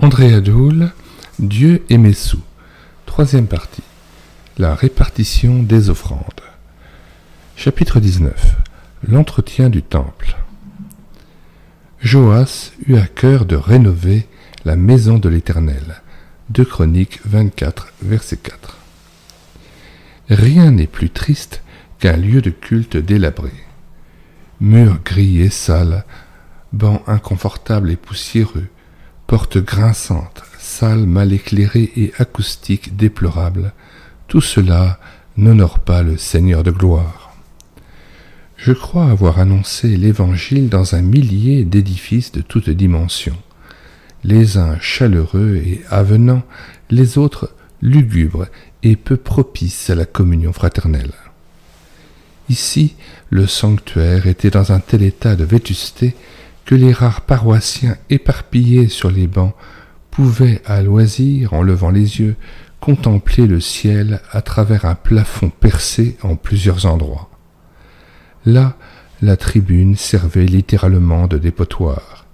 André Adoul, Dieu et Messou. Troisième partie. La répartition des offrandes. Chapitre 19. L'entretien du temple. Joas eut à cœur de rénover la maison de l'Éternel. 2 Chroniques 24, verset 4. Rien n'est plus triste qu'un lieu de culte délabré. Murs gris et sales, bancs inconfortables et poussiéreux, portes grinçantes, salles mal éclairées et acoustiques déplorables, tout cela n'honore pas le Seigneur de gloire. Je crois avoir annoncé l'Évangile dans un millier d'édifices de toutes dimensions, les uns chaleureux et avenants, les autres lugubres et peu propices à la communion fraternelle. Ici, le sanctuaire était dans un tel état de vétusté que les rares paroissiens éparpillés sur les bancs pouvaient à loisir, en levant les yeux, contempler le ciel à travers un plafond percé en plusieurs endroits. Là, la tribune servait littéralement de dépotoir.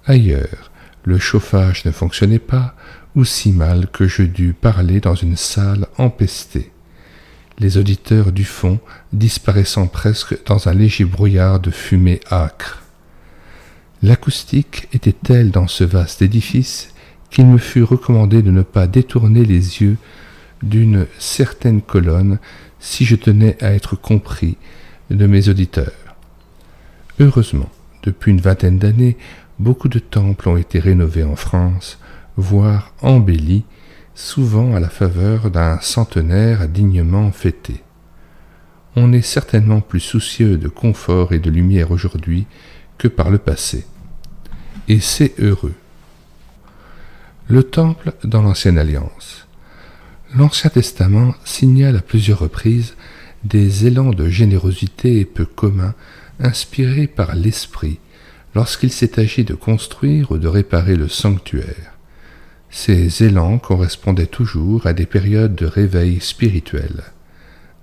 Ailleurs, le chauffage ne fonctionnait pas, ou si mal que je dus parler dans une salle empestée, les auditeurs du fond disparaissant presque dans un léger brouillard de fumée âcre. L'acoustique était telle dans ce vaste édifice qu'il me fut recommandé de ne pas détourner les yeux d'une certaine colonne si je tenais à être compris de mes auditeurs. Heureusement, depuis une vingtaine d'années, beaucoup de temples ont été rénovés en France, voire embellis, souvent à la faveur d'un centenaire dignement fêté. On est certainement plus soucieux de confort et de lumière aujourd'hui que par le passé. Et c'est heureux. Le temple dans l'Ancienne Alliance. L'Ancien Testament signale à plusieurs reprises des élans de générosité peu communs inspirés par l'Esprit lorsqu'il s'est agi de construire ou de réparer le sanctuaire. Ces élans correspondaient toujours à des périodes de réveil spirituel.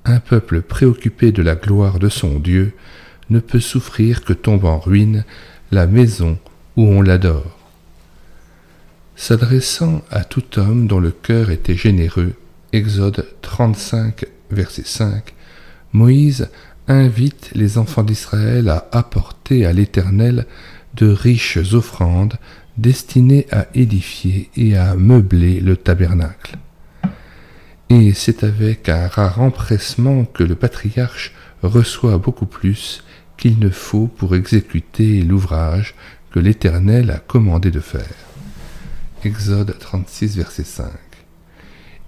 Un peuple préoccupé de la gloire de son Dieu ne peut souffrir que tombe en ruine la maison où on l'adore. S'adressant à tout homme dont le cœur était généreux, Exode 35, verset 5, Moïse invite les enfants d'Israël à apporter à l'Éternel de riches offrandes destinées à édifier et à meubler le tabernacle. Et c'est avec un rare empressement que le patriarche reçoit beaucoup plus qu'il ne faut pour exécuter l'ouvrage que l'Éternel a commandé de faire. Exode 36, verset 5.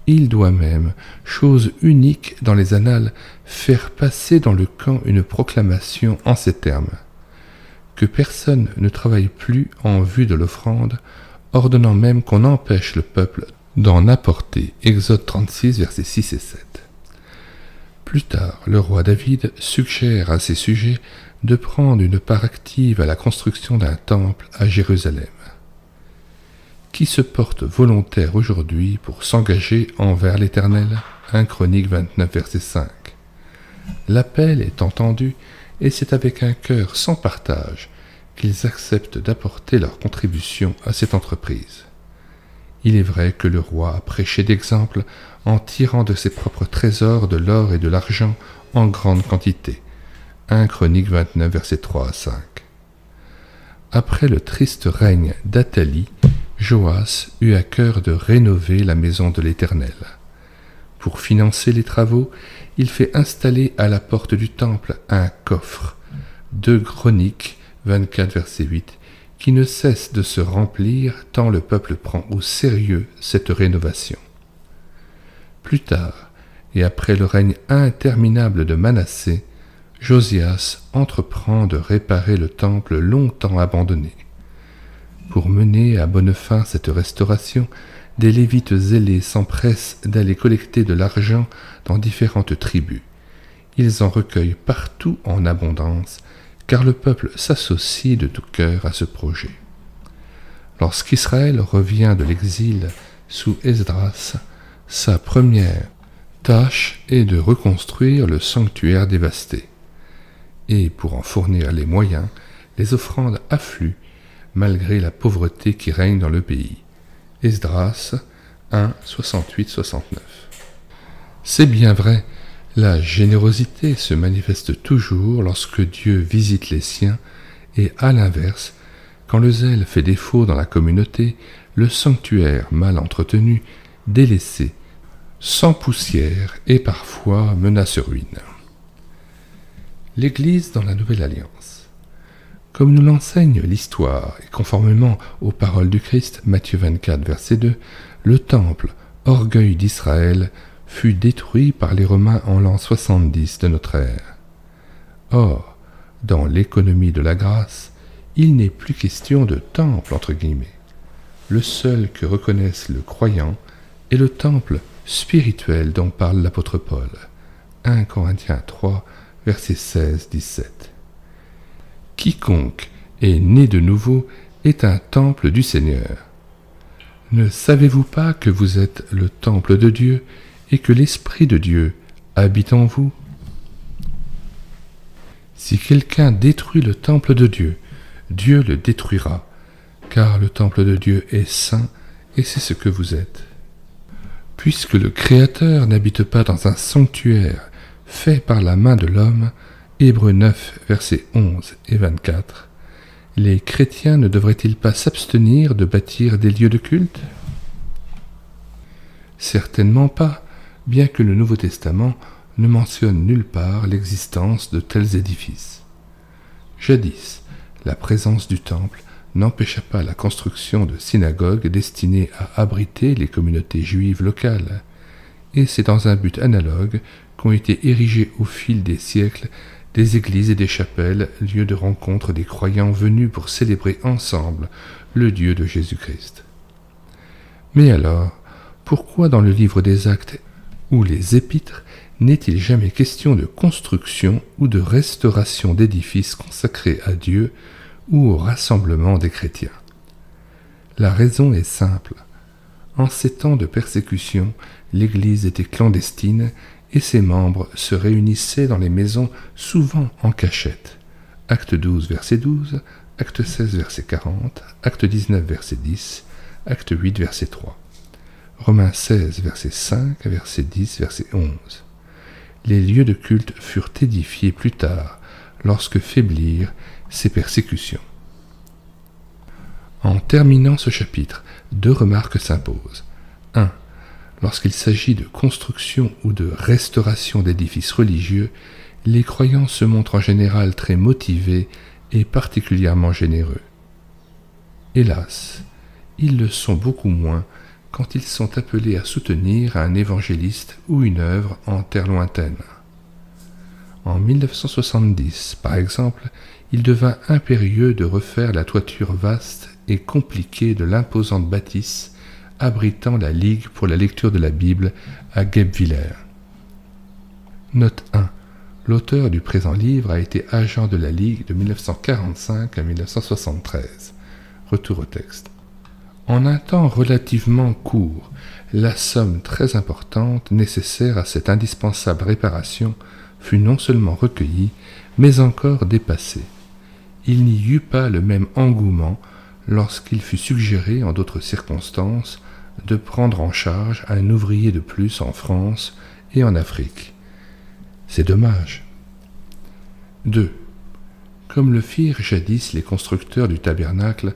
Il doit même, chose unique dans les annales, faire passer dans le camp une proclamation en ces termes: que personne ne travaille plus en vue de l'offrande, ordonnant même qu'on empêche le peuple d'en apporter. Exode 36, versets 6 et 7. Plus tard, le roi David suggère à ses sujets de prendre une part active à la construction d'un temple à Jérusalem. Qui se porte volontaire aujourd'hui pour s'engager envers l'Éternel? 1 Chroniques 29, verset 5. L'appel est entendu, et c'est avec un cœur sans partage qu'ils acceptent d'apporter leur contribution à cette entreprise. Il est vrai que le roi a prêché d'exemple en tirant de ses propres trésors de l'or et de l'argent en grande quantité. 1 Chroniques 29, versets 3 à 5. Après le triste règne d'Athalie, Joas eut à cœur de rénover la maison de l'Éternel. Pour financer les travaux, il fait installer à la porte du temple un coffre, 2 Chroniques 24, verset 8, qui ne cesse de se remplir tant le peuple prend au sérieux cette rénovation. Plus tard, et après le règne interminable de Manassé, Josias entreprend de réparer le temple longtemps abandonné. Pour mener à bonne fin cette restauration, des Lévites zélés s'empressent d'aller collecter de l'argent dans différentes tribus. Ils en recueillent partout en abondance, car le peuple s'associe de tout cœur à ce projet. Lorsqu'Israël revient de l'exil sous Esdras, sa première tâche est de reconstruire le sanctuaire dévasté. Et pour en fournir les moyens, les offrandes affluent malgré la pauvreté qui règne dans le pays. Esdras 1, 68-69. C'est bien vrai, la générosité se manifeste toujours lorsque Dieu visite les siens et, à l'inverse, quand le zèle fait défaut dans la communauté, le sanctuaire mal entretenu, délaissé, sans poussière et parfois menace ruine. L'Église dans la Nouvelle Alliance. Comme nous l'enseigne l'histoire, et conformément aux paroles du Christ, Matthieu 24, verset 2, le temple, orgueil d'Israël, fut détruit par les Romains en l'an 70 de notre ère. Or, dans l'économie de la grâce, il n'est plus question de temple entre guillemets. Le seul que reconnaisse le croyant est le temple spirituel dont parle l'apôtre Paul. 1 Corinthiens 3, verset 16-17. Quiconque est né de nouveau est un temple du Seigneur. Ne savez-vous pas que vous êtes le temple de Dieu et que l'Esprit de Dieu habite en vous? Si quelqu'un détruit le temple de Dieu, Dieu le détruira, car le temple de Dieu est saint et c'est ce que vous êtes. Puisque le Créateur n'habite pas dans un sanctuaire fait par la main de l'homme, Hébreux 9, versets 11 et 24, les chrétiens ne devraient-ils pas s'abstenir de bâtir des lieux de culte? Certainement pas, bien que le Nouveau Testament ne mentionne nulle part l'existence de tels édifices. Jadis, la présence du temple n'empêcha pas la construction de synagogues destinées à abriter les communautés juives locales, et c'est dans un but analogue qu'ont été érigées au fil des siècles des églises et des chapelles, lieux de rencontre des croyants venus pour célébrer ensemble le Dieu de Jésus-Christ. Mais alors, pourquoi dans le livre des Actes ou les Épîtres n'est-il jamais question de construction ou de restauration d'édifices consacrés à Dieu ou au rassemblement des chrétiens? La raison est simple. En ces temps de persécution, l'Église était clandestine et ses membres se réunissaient dans les maisons, souvent en cachette. Acte 12, verset 12, Acte 16, verset 40, Acte 19, verset 10, Acte 8, verset 3. Romains 16, verset 5, verset 10, verset 11. Les lieux de culte furent édifiés plus tard, lorsque faiblirent ces persécutions. En terminant ce chapitre, 2 remarques s'imposent. 1. Lorsqu'il s'agit de construction ou de restauration d'édifices religieux, les croyants se montrent en général très motivés et particulièrement généreux. Hélas, ils le sont beaucoup moins quand ils sont appelés à soutenir un évangéliste ou une œuvre en terre lointaine. En 1970, par exemple, il devint impérieux de refaire la toiture vaste et compliquée de l'imposante bâtisse abritant la Ligue pour la lecture de la Bible à Guebwiller. Note 1. L'auteur du présent livre a été agent de la Ligue de 1945 à 1973. Retour au texte. En un temps relativement court, la somme très importante nécessaire à cette indispensable réparation fut non seulement recueillie, mais encore dépassée. Il n'y eut pas le même engouement lorsqu'il fut suggéré, en d'autres circonstances, de prendre en charge un ouvrier de plus en France et en Afrique. C'est dommage. 2. Comme le firent jadis les constructeurs du tabernacle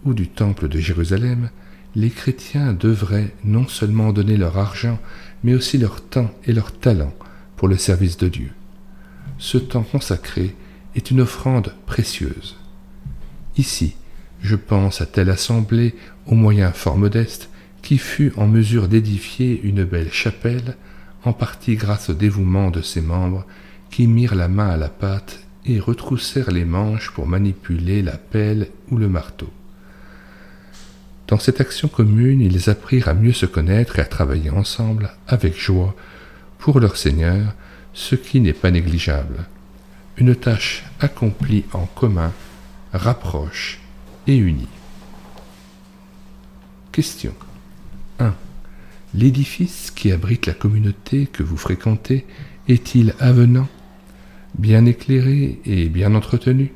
ou du temple de Jérusalem, les chrétiens devraient non seulement donner leur argent, mais aussi leur temps et leur talent pour le service de Dieu. Ce temps consacré est une offrande précieuse. Ici, je pense à telle assemblée, aux moyens fort modestes, qui fut en mesure d'édifier une belle chapelle, en partie grâce au dévouement de ses membres, qui mirent la main à la pâte et retroussèrent les manches pour manipuler la pelle ou le marteau. Dans cette action commune, ils apprirent à mieux se connaître et à travailler ensemble, avec joie, pour leur Seigneur, ce qui n'est pas négligeable. Une tâche accomplie en commun rapproche et unit. Question. 1. L'édifice qui abrite la communauté que vous fréquentez est-il avenant, bien éclairé et bien entretenu?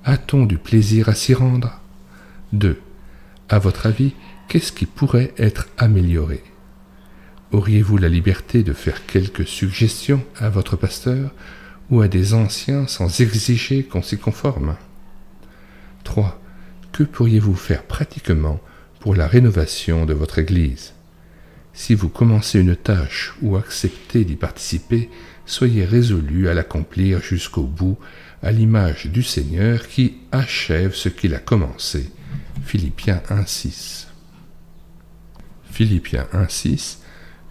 A-t-on du plaisir à s'y rendre? 2. À votre avis, qu'est-ce qui pourrait être amélioré? Auriez-vous la liberté de faire quelques suggestions à votre pasteur ou à des anciens sans exiger qu'on s'y conforme? 3. Que pourriez-vous faire pratiquement pour la rénovation de votre Église? Si vous commencez une tâche ou acceptez d'y participer, soyez résolu à l'accomplir jusqu'au bout, à l'image du Seigneur qui achève ce qu'il a commencé. Philippiens 1,6. Philippiens 1,6.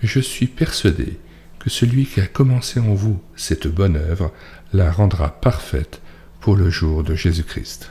Je suis persuadé que celui qui a commencé en vous cette bonne œuvre la rendra parfaite pour le jour de Jésus-Christ.